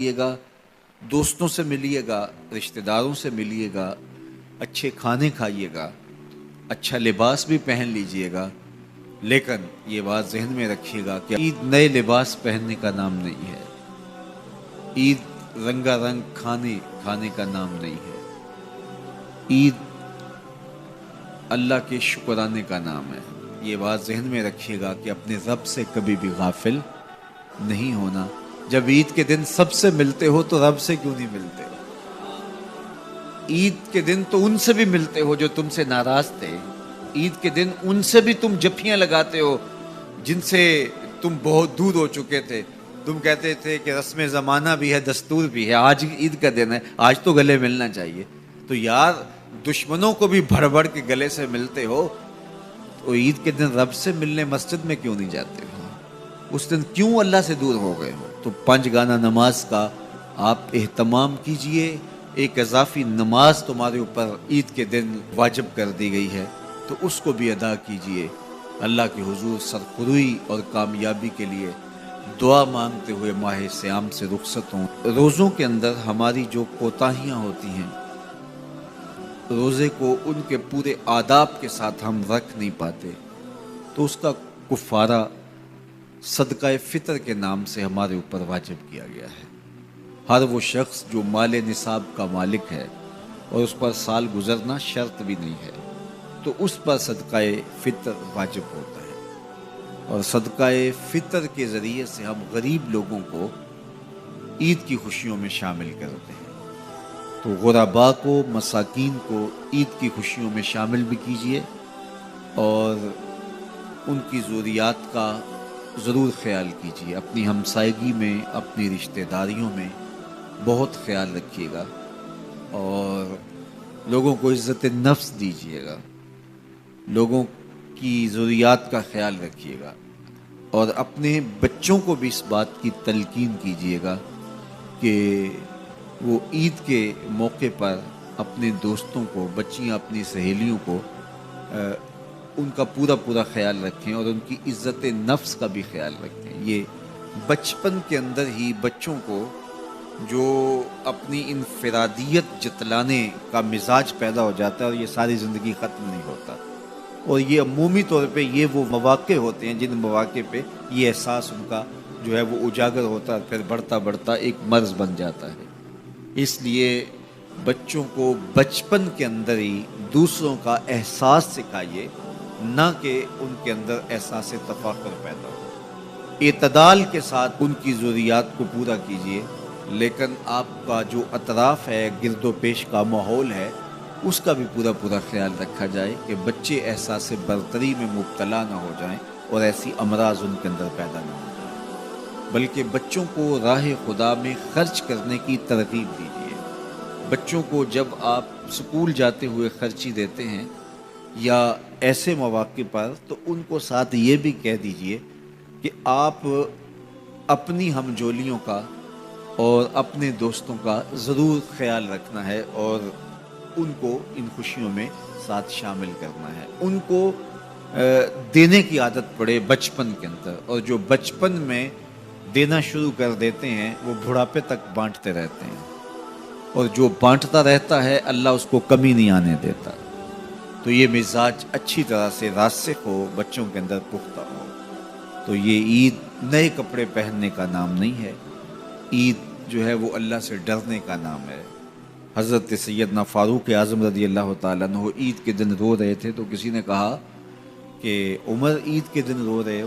ملیے گا، دوستوں سے ملیے گا، رشتہ داروں سے ملیے گا، اچھے کھانے کھائیے گا، اچھا لباس بھی پہن لیجئے گا، لیکن یہ بات ذہن میں رکھیے گا کہ عید نئے لباس پہننے کا نام نہیں ہے، عید رنگا رنگ کھانے کا نام نہیں ہے، عید اللہ کے شکرانے کا نام ہے۔ یہ بات ذہن میں رکھیے گا کہ اپنے رب سے کبھی بھی غافل نہیں ہونا۔ جب عید کے دن سب سے ملتے ہو تو رب سے کیوں نہیں ملتے ہو؟ عید کے دن تو ان سے بھی ملتے ہو جو تم سے ناراض تھے، عید کے دن ان سے بھی تم جفیاں لگاتے ہو جن سے تم بہت دور ہو چکے تھے۔ تم کہتے تھے کہ رسم زمانہ بھی ہے، دستور بھی ہے، آج عید کا دن ہے، آج تو گلے ملنا چاہیے۔ تو یار دشمنوں کو بھی بھر بھر کے گلے سے ملتے ہو، تو عید کے دن رب سے ملنے مسجد میں کیوں نہیں جاتے ہو؟ اس دن کیوں اللہ سے دور ہو گئے ہو؟ تو 5 گانا نماز کا آپ اہتمام کیجئے۔ ایک اضافی نماز تمہارے اوپر عید کے دن واجب کر دی گئی ہے، تو اس کو بھی ادا کیجئے۔ اللہ کے حضور سرخروئی اور کامیابی کے لیے دعا مانگتے ہوئے ماہ صیام سے رخصت ہوں۔ روزوں کے اندر ہماری جو کوتاہیاں ہوتی ہیں، روزے کو ان کے پورے آداب کے ساتھ ہم رکھ نہیں پاتے، تو اس کا کفارہ صدقہ فطر کے نام سے ہمارے اوپر واجب کیا گیا ہے۔ ہر وہ شخص جو مال نصاب کا مالک ہے اور اس پر سال گزرنا شرط بھی نہیں ہے، تو اس پر صدقہ فطر واجب ہوتا ہے، اور صدقہ فطر کے ذریعے سے ہم غریب لوگوں کو عید کی خوشیوں میں شامل کرتے ہیں۔ تو غرباء کو، مساکین کو عید کی خوشیوں میں شامل بھی کیجئے، اور ان کی ضروریات کا ضرور خیال کیجئے۔ اپنی ہمسائیگی میں، اپنی رشتہ داریوں میں بہت خیال رکھیے گا، اور لوگوں کو عزت نفس دیجیے گا، لوگوں کی ضروریات کا خیال رکھیے گا، اور اپنے بچوں کو بھی اس بات کی تلقین کیجیے گا کہ وہ عید کے موقع پر اپنے دوستوں کو، بچیاں اپنی سہیلیوں کو ان کا پورا خیال رکھیں، اور ان کی عزت نفس کا بھی خیال رکھیں۔ یہ بچپن کے اندر ہی بچوں کو جو اپنی انفرادیت جتلانے کا مزاج پیدا ہو جاتا ہے، اور یہ ساری زندگی ختم نہیں ہوتا، اور یہ عمومی طور پہ یہ وہ مواقع ہوتے ہیں جن مواقع پہ یہ احساس ان کا جو ہے وہ اجاگر ہوتا ہے، پھر بڑھتا ایک مرض بن جاتا ہے۔ اس لیے بچوں کو بچپن کے اندر ہی دوسروں کا احساس سکھائیے، نہ کہ ان کے اندر احساس تفاخر پیدا ہو۔ اعتدال کے ساتھ ان کی ضروریات کو پورا کیجیے، لیکن آپ کا جو اطراف ہے، گرد و پیش کا ماحول ہے، اس کا بھی پورا خیال رکھا جائے کہ بچے احساس برتری میں مبتلا نہ ہو جائیں اور ایسی امراض ان کے اندر پیدا نہ ہو جائیں، بلکہ بچوں کو راہ خدا میں خرچ کرنے کی ترغیب دیجیے۔ بچوں کو جب آپ سکول جاتے ہوئے خرچی دیتے ہیں یا ایسے مواقع پر، تو ان کو ساتھ یہ بھی کہہ دیجئے کہ آپ اپنی ہمجولیوں کا اور اپنے دوستوں کا ضرور خیال رکھنا ہے، اور ان کو ان خوشیوں میں ساتھ شامل کرنا ہے۔ ان کو دینے کی عادت پڑے بچپن کے اندر، اور جو بچپن میں دینا شروع کر دیتے ہیں وہ بڑھاپے تک بانٹتے رہتے ہیں، اور جو بانٹتا رہتا ہے اللہ اس کو کمی نہیں آنے دیتا۔ تو یہ مزاج اچھی طرح سے راسخ ہو، بچوں کے اندر پختہ ہو۔ تو یہ عید نئے کپڑے پہننے کا نام نہیں ہے، عید جو ہے وہ اللہ سے ڈرنے کا نام ہے۔ حضرت سیدنا فاروق اعظم رضی اللہ تعالیٰ عنہ عید کے دن رو رہے تھے، تو کسی نے کہا کہ عمر عید کے دن رو رہے ہو؟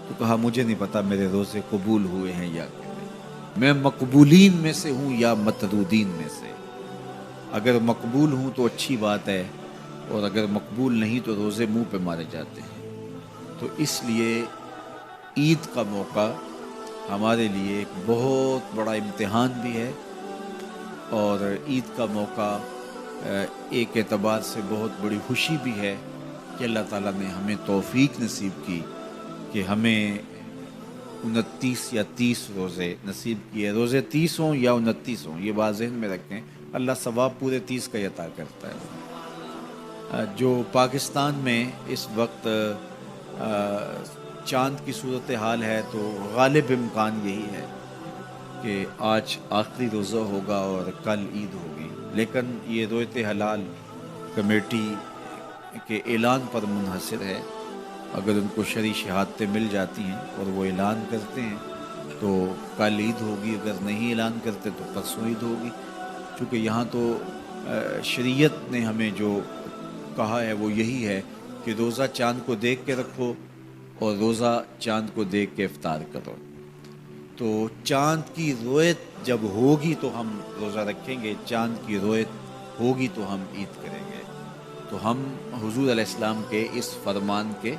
تو کہا مجھے نہیں پتا میرے روزے قبول ہوئے ہیں یا کہ نہیں، میں مقبولین میں سے ہوں یا مطرودین میں سے۔ اگر مقبول ہوں تو اچھی بات ہے، اور اگر مقبول نہیں تو روزے منہ پہ مارے جاتے ہیں۔ تو اس لیے عید کا موقع ہمارے لیے ایک بہت بڑا امتحان بھی ہے، اور عید کا موقع ایک اعتبار سے بہت بڑی خوشی بھی ہے کہ اللہ تعالیٰ نے ہمیں توفیق نصیب کی کہ ہمیں 29 یا 30 روزے نصیب کیے۔ روزے 30 ہوں یا 29 ہوں، یہ بات ذہن میں رکھیں، اللہ ثواب پورے 30 کا عطا کرتا ہے۔ جو پاکستان میں اس وقت چاند کی صورتحال ہے، تو غالب امکان یہی ہے کہ آج آخری روزہ ہوگا اور کل عید ہوگی، لیکن یہ رویت حلال کمیٹی کے اعلان پر منحصر ہے۔ اگر ان کو شرعی شہادتیں مل جاتی ہیں اور وہ اعلان کرتے ہیں تو کل عید ہوگی، اگر نہیں اعلان کرتے تو پرسوں عید ہوگی۔ چونکہ یہاں تو شریعت نے ہمیں جو کہا ہے وہ یہی ہے کہ روزہ چاند کو دیکھ کے رکھو اور روزہ چاند کو دیکھ کے افطار کرو۔ تو چاند کی رویت جب ہوگی تو ہم روزہ رکھیں گے، چاند کی رویت ہوگی تو ہم عید کریں گے۔ تو ہم حضور علیہ السلام کے اس فرمان کے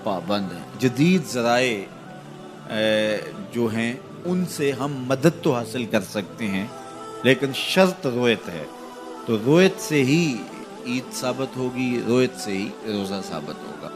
پابند ہیں۔ جدید ذرائع جو ہیں ان سے ہم مدد تو حاصل کر سکتے ہیں، لیکن شرط رویت ہے، تو رویت سے ہی عید ثابت ہوگی، رویت سے ہی روزہ ثابت ہوگا۔